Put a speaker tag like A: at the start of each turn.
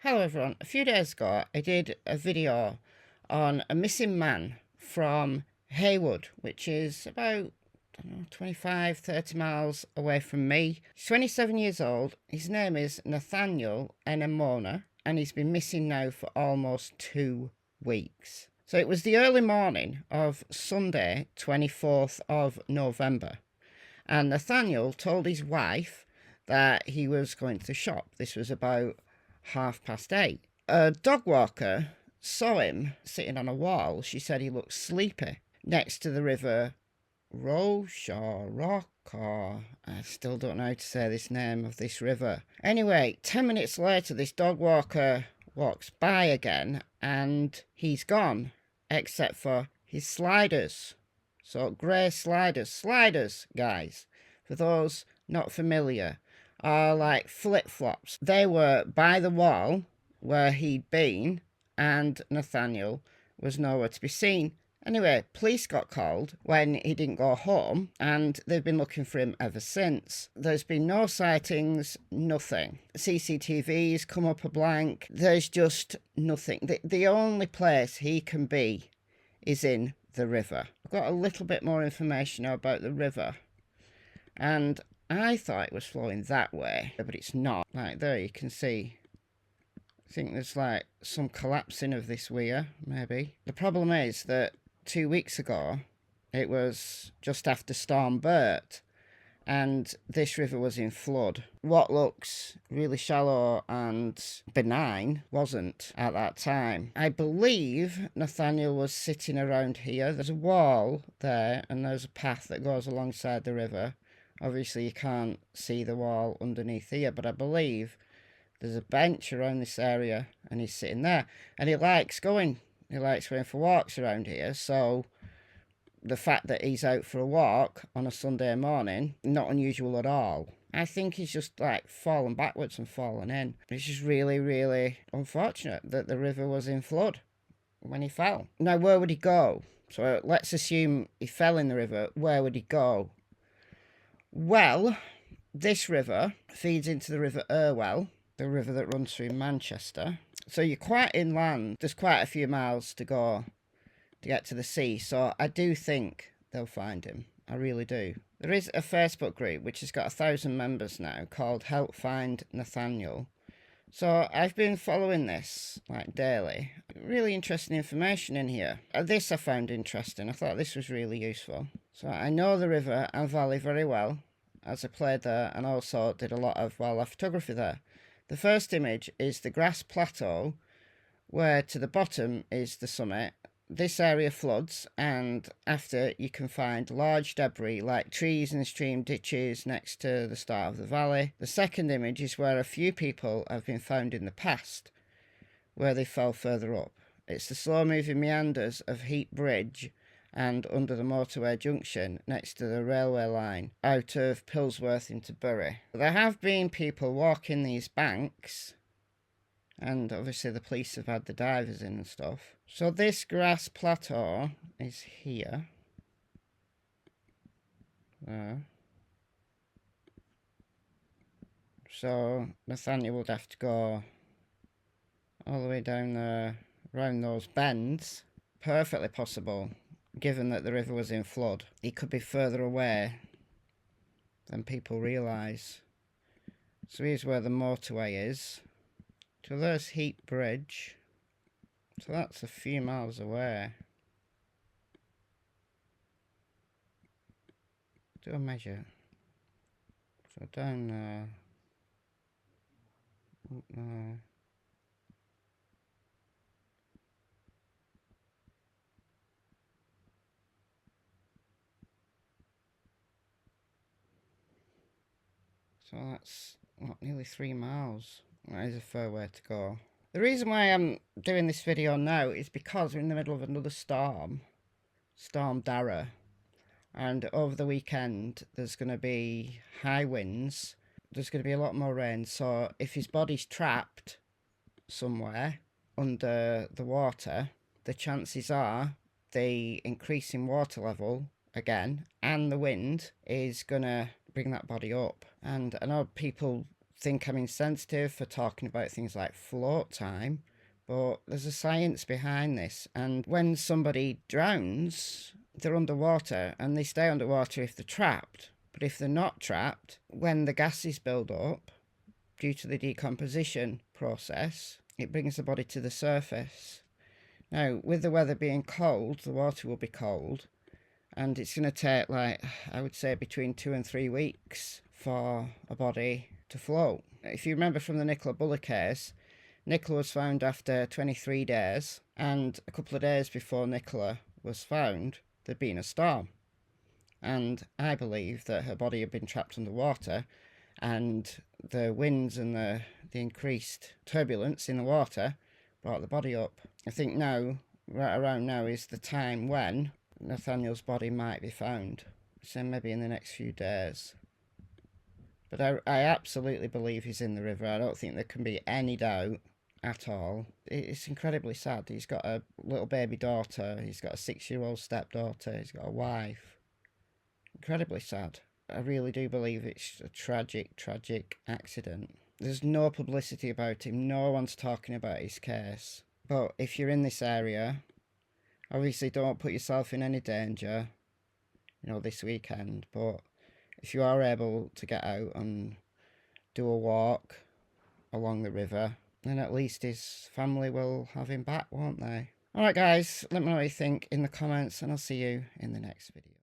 A: Hello everyone. A few days ago I did a video on a missing man from Heywood, which is about, I don't know, 25-30 miles away from me. He's 27 years old. His name is Nathaniel Enemona and he's been missing now for almost 2 weeks. So it was the early morning of Sunday 24th of November, and Nathaniel told his wife that he was going to the shop. This was about 8:30. A dog walker saw him sitting on a wall. She said he looked sleepy next to the River Roch or Roch, or I still don't know how to say this name of this river. Anyway, 10 minutes later, this dog walker walks by again and he's gone, except for his sliders. So grey sliders. Sliders, guys, for those not familiar, are like flip-flops. They were by the wall where he'd been, and Nathaniel was nowhere to be seen. Anyway, police got called when he didn't go home, and they've been looking for him ever since. There's been no sightings, nothing. CCTV's come up a blank. There's just nothing. The only place he can be is in the river. I've got a little bit more information about the river, and I thought it was flowing that way, but it's not. Like there you can see. I think there's like some collapsing of this weir, maybe. The problem is that 2 weeks ago, it was just after Storm Bert, and this river was in flood. What looks really shallow and benign wasn't at that time. I believe Nathaniel was sitting around here. There's a wall there, and there's a path that goes alongside the river. Obviously, you can't see the wall underneath here, but I believe there's a bench around this area, and he's sitting there. And he likes going for walks around here, so the fact that he's out for a walk on a Sunday morning, not unusual at all. I think he's just like fallen backwards and fallen in. It's just really, really unfortunate that the river was in flood when he fell. Now, where would he go? So let's assume he fell in the river. Where would he go? Well, this river feeds into the River Irwell, the river that runs through Manchester. So you're quite inland. There's quite a few miles to go to get to the sea. So I do think they'll find him. I really do. There is a Facebook group which has got 1,000 members now called Help Find Nathaniel. So I've been following this like daily. Really interesting information in here. This I found interesting. I thought this was really useful. So I know the river and valley very well, as I played there and also did a lot of wildlife photography there. The first image is the grass plateau, where to the bottom is the summit. This area floods, and after you can find large debris like trees and stream ditches next to the start of the valley. The second image is where a few people have been found in the past, where they fell further up. It's the slow-moving meanders of Heat Bridge and under the motorway junction next to the railway line out of Pilsworth into Bury. There have been people walking these banks, and obviously the police have had the divers in and stuff. So this grass plateau is here. So Nathaniel would have to go all the way down there, around those bends. Perfectly possible, given that the river was in flood. He could be further away than people realise. So here's where the motorway is. So there's Heat Bridge. So that's a few miles away. Do a measure. So down there. Up there. So that's, what, nearly 3 miles. That is a fair way to go. The reason why I'm doing this video now is because we're in the middle of another storm. Storm Dara. And over the weekend, there's going to be high winds. There's going to be a lot more rain. So if his body's trapped somewhere under the water, the chances are the increasing water level again and the wind is going to bring that body up. And I know people think I'm insensitive for talking about things like float time, but there's a science behind this. And when somebody drowns, they're underwater, and they stay underwater if they're trapped. But if they're not trapped, when the gases build up due to the decomposition process, it brings the body to the surface. Now, with the weather being cold, the water will be cold, and it's going to take, like, I would say between 2 and 3 weeks for a body to float. If you remember from the Nicola Buller case, Nicola was found after 23 days, and a couple of days before Nicola was found, there'd been a storm. And I believe that her body had been trapped underwater, and the winds and the increased turbulence in the water brought the body up. I think now, right around now, is the time when Nathaniel's body might be found. So maybe in the next few days. But I absolutely believe he's in the river. I don't think there can be any doubt at all. It's incredibly sad. He's got a little baby daughter. He's got a 6-year-old stepdaughter. He's got a wife. Incredibly sad. I really do believe it's a tragic, tragic accident. There's no publicity about him. No one's talking about his case. But if you're in this area, obviously don't put yourself in any danger, this weekend. But if you are able to get out and do a walk along the river, then at least his family will have him back, won't they? Alright guys, let me know what you think in the comments, and I'll see you in the next video.